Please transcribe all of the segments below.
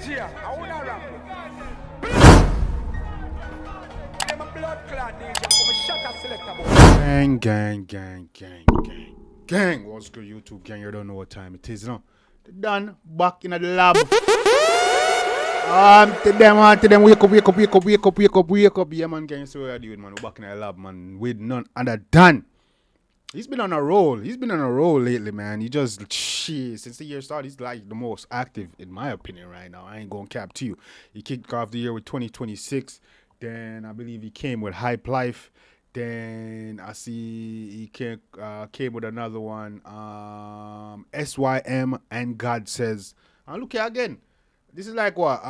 DJ, I wanna rap. I'm a blood clot DJ, I'm a shutter selector boy. Gang. What's good, YouTube gang? You don't know what time it is, you know. Done back in the lab. To them, wake up. Yeah, man, gang, so what are you doing, man? We're back in the lab, man, with none other than. He's been on a roll lately, man. He just, since the year started, he's like the most active, in my opinion, right now. I ain't gonna cap to you. He kicked off the year with 2026. Then I believe he came with Hype Life. Then I see he came with another one, SYM and God Says. And look here again. This is like what?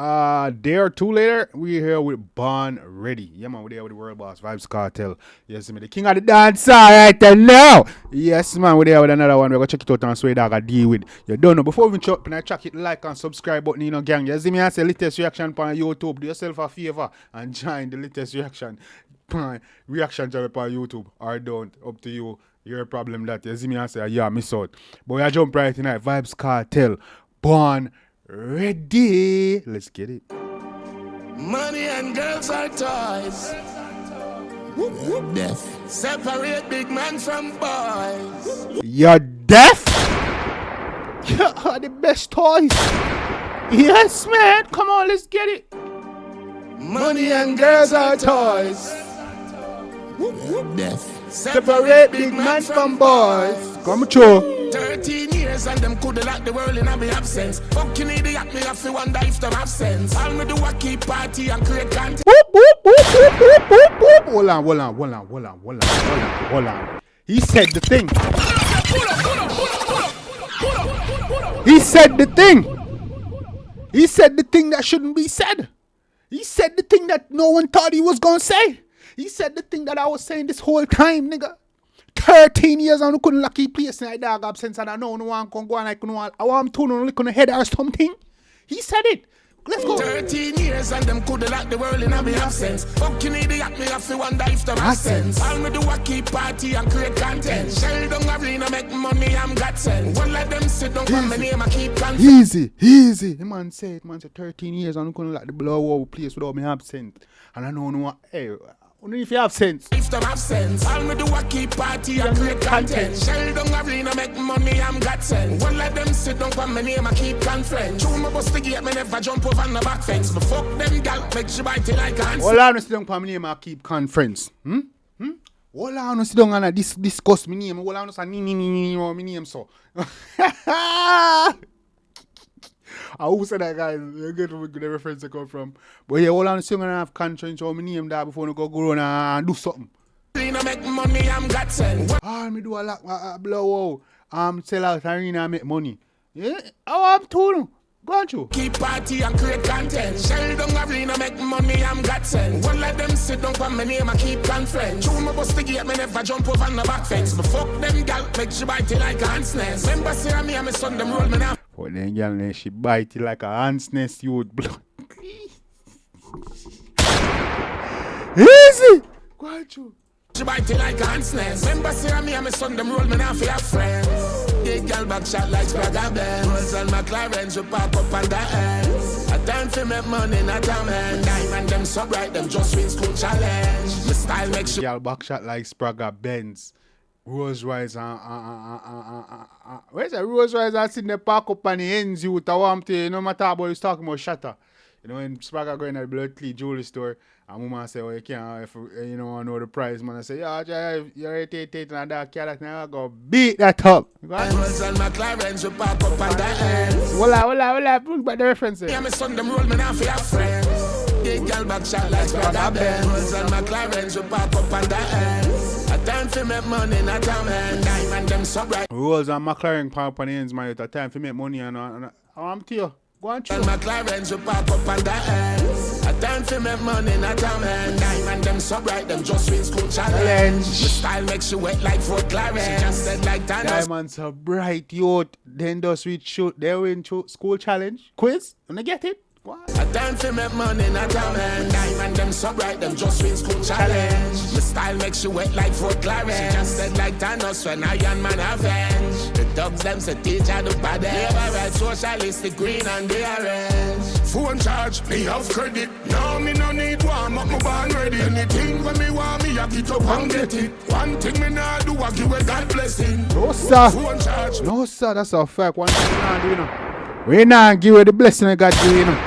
Day or two later, we're here with Born Ready. Yeah, man, we're there with the world boss, Vybz Kartel. Yes, man, the king of the dancer right there now. Yes, man, we're there with another one. We're going to check it out and see what I got deal with. You don't know. Before we chop, and I check it, like and subscribe button, you know, gang. You see me, I say latest reaction on YouTube. Do yourself a favor and join the latest reaction channel on YouTube. Or don't. Up to you. Your problem that. You see me, I say, yeah, miss out. But we jump right tonight. Vybz Kartel. Born Ready. Let's get it. Money and girls are toys. Death. Separate big man from boys. You're deaf? You are the best toys. Yes, man. Come on, let's get it. Money and girls are toys. Death. Separate big man from boys. Come true. 13 years and them coulda locked the world in my absence. Fucking idiot, me have to wonder if them have sense. All me do a keep party and create content. Hold on. He said the thing. He said the thing. He said the thing that shouldn't be said. He said the thing that no one thought he was gonna say. He said the thing that I was saying this whole time, nigga. 13 years and I couldn't lucky place in my dog absence and I know no one can go and I want to look on the head or something. He said it. Let's go. 13 years and them coulda locked the world in my absence. Fucking idiot, me have to wonder if them have sense. All me do a keep party and create content. Shell down arena make money, I'm got sense. One let them sit down from my name and keep content. Easy. The man said 13 years and I couldn't lock the blow out place without me absent. And I know no one, hey, only if you have sense. If them have sense, all me do a keep party and create content. Shell down arena make money, I'm got sense. One let them sit down from my name and keep conference. True, me bust the gate, me never jump over the back fence. But fuck them gal, make she bite it like ants. All I want to sit down from my name and keep conference. All I want to sit down and discuss my name. All I want to say, my name so. I who said that, guys? You get where the reference to come from. But yeah, all I'm saying, I have conscience on my name that before I go around and do something. Make money, I'm got sense. Me do a lot, blow out, sell out arena and make money. Yeah, I'm told. Go on, you. Keep party and create content. Shell down arena make money, I'm got sense. One let them sit down from my name and keep conference. True, me bust the gate, me never jump over the back fence. But fuck them gal, make she bite it like a hand's nest. Remember say me and my son, them roll me now. For them girl, she bite it like a hand's nest, you would blood. Easy! Go on, you. She bite it like a hand's nest. Remember say me and my son, them roll me now for your friends. Big girl back shot like Spragga Benz. Rolls and McLarens, we pop up on the ends. A time for make money, not a man. Diamond them so bright, them just win school challenge. My style makes you. Girl back shot like Spragga Benz. Rolls Royce where's that? Rolls Royce I seen the park up on the ends you with a warm tea. No matter about you talking about shatter. You know when Spragga go in the blood clean jewelry store and woman say, oh you can't if you know know the price, man. I say, yeah, you're 88 and that cat now go beat that up. Rolls and McLarens we pop up on the ends. Voila, bring back the reference. Yeah, my son them roll me now for your friends. Big girl back shot like Spragga Benz. Rolls and McLarens we pop up on the ends. A time for make money, not a man. Diamond them so bright. Rolls and McLaren pop on the ends, man. A time for make money and I'm to you. Go on, and McLarens we pop up on the ends. A time for make money, not a man. Diamond them so bright, them just win school challenge. The style makes you wet like Fort Clarence. She just said like Thanos. Diamonds so bright, yo. Then does we shoot, they win school challenge. Quiz, wanna get it? What? A time for make money, not a man. Diamond them so bright, them just win school challenge. The style makes you wet like Fort Clarence. She just said like Thanos when Iron Man avenge. The dogs them say teacher the baddest. They have a right socialistic green and they orange. Phone charge, me have credit. Now me no need warm up, my band ready. Anything when me want, me I get up and get it. One thing me nah do, I give a God blessing. No sir. Phone charge. No sir, that's a fact. One thing we not do, you know. We not give her the blessing I got you, you know.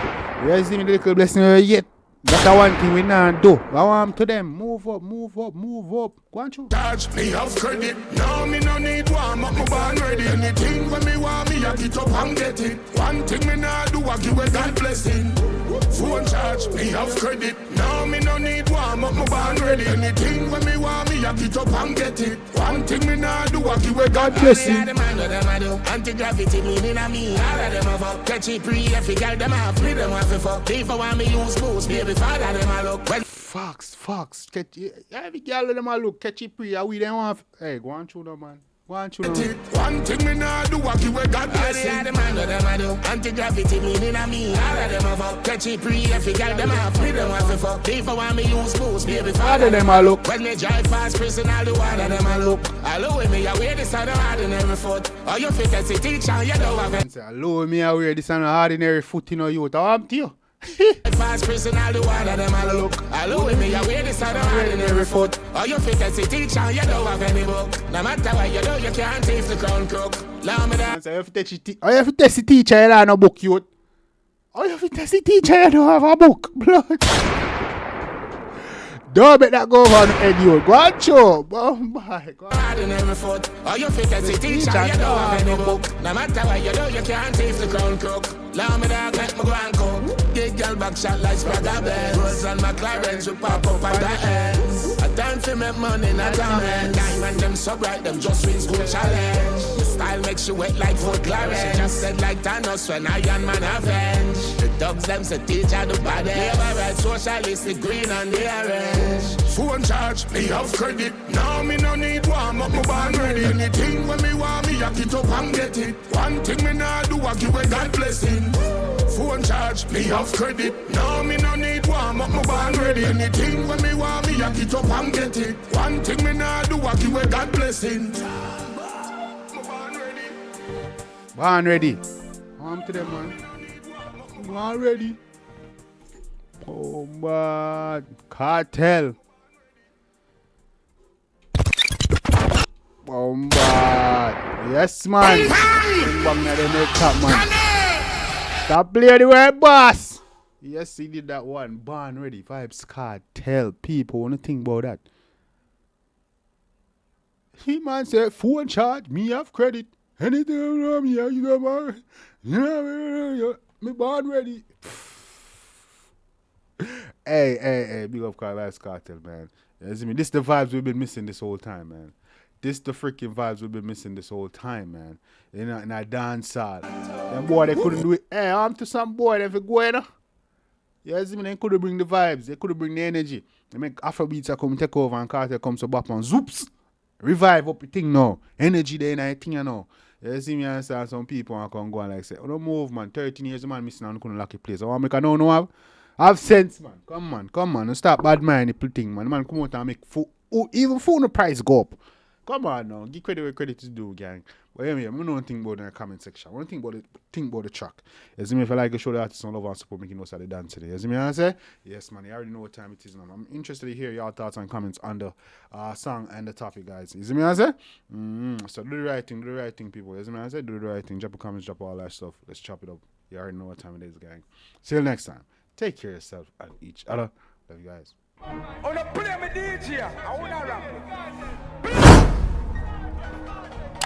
You see me the little blessing yet. That's the one thing we not do. I want to them, move up, move up, move up. Go on, you. Charge, me have credit. Now me no need warm up, my band ready. Anything when me want, me I get up and get it. One thing me nah do, I give a God blessing. Phone charge, me have credit. Now me no need warm up, my band ready. Anything when me want, me I get up and get it. One thing me nah do, I give a God blessing. All of them I do. Anti-gravity meaning a me. All of them have up. Catchy pre, if you get them off, me them off for. If I want me use boost, baby, father them I look. Fox, catchy. Every girl of them I look. Catchy pre, we them want. Hey, go on through them, man. Go on through them. One thing me nah do, I give a God blessing. All of them I do. Anti-gravity meaning a me. All of them have up. Catchy pre, if you get them off, me them off for. If I want me use boost, baby, father them I look. When me drive fast, prison, all the water them I look. Hello, me, I wear this on the ordinary foot. Or you fit as a teacher, you don't have it. Hello, me, I wear this on the ordinary foot, you know, you. I'm to you. Fast prison, all the water them I look. Hello, me, I wear this on the ordinary foot. Or you fit as a teacher, you don't have any book. No matter what you do, you can't take the crown crook. Allow me that. You have to test the teacher, you don't have no book, you. Oh, you have to test the teacher, you don't have a book. Blood. Don't make that go over on the head, you. Go on, show. Oh, my God. Ordinary foot. Or you fit as a teacher, you don't have any book. No matter what you do, you can't take the crown crook. Allow me that, let me go and cook. Get girl back shot like Spragga Benz. Rolls and McLarens will pop up at the ends. A time for make money, not a man. Diamond them so bright, them just wins good challenge. The style makes you wet like Fort Clarence. Just said like Thanos when Iron Man avenge. The dogs them say teacher the body. Never read socialist, the green and the orange. Phone charge, me have credit. Now me no need warm up, my band ready. Anything when me want, me I get up and get it. One thing me nah do, I give a God blessing. Phone charge, me have credit. Now me no need warm up, my band ready. Anything when me want, me I get up and get it. One thing me nah do, I give a God blessing. Born ready. On to them, man. Born ready. Oh, man. Cartel. Oh, man. Yes, man. Stop playing the word, boss. Yes, he did that one. Born ready. Vybz Kartel. People want to think about that. He man said, phone charge, me have credit. Anything wrong me, you know, man. Me born ready. Hey, big up Vybz Kartel, man. You see me? This the vibes we've been missing this whole time, man. This the freaking vibes we've been missing this whole time, man. In a dance hall. Them boy, they couldn't do it. Hey, I'm to some boy, they go, you know. You see me? They couldn't bring the vibes. They couldn't bring the energy. They make Afrobeats come take over and Cartel comes to bop on zoops. Revive up the thing now. Energy there in the thing, you know. You see me and some people and come go and like say, oh, don't move, man. 13 years, man, missing and couldn't lock a place. I want to make a no have sense, man. Come on. Don't stop bad mind the thing, man. Man, come out and make food. Even food the price go up. Come on now. Give credit where credit is due, gang. But anyway, I don't think about it in the comment section. I want to think about the track. You see me? If I like to show the artist some love and support, making us at the dance today. You see me? I say? Yes, man. You already know what time it is now. I'm interested to hear your thoughts and comments on the song and the topic, guys. You see me? I say? So do the right thing, people. You see me? I say? Do the right thing. Drop a comment, drop all that stuff. Let's chop it up. You already know what time it is, gang. See you next time. Take care of yourself and each other. Love you guys. Oh, no, play me DJ. I want to rap.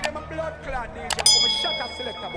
I'm a blood clot DJ. I'm a shot at selector.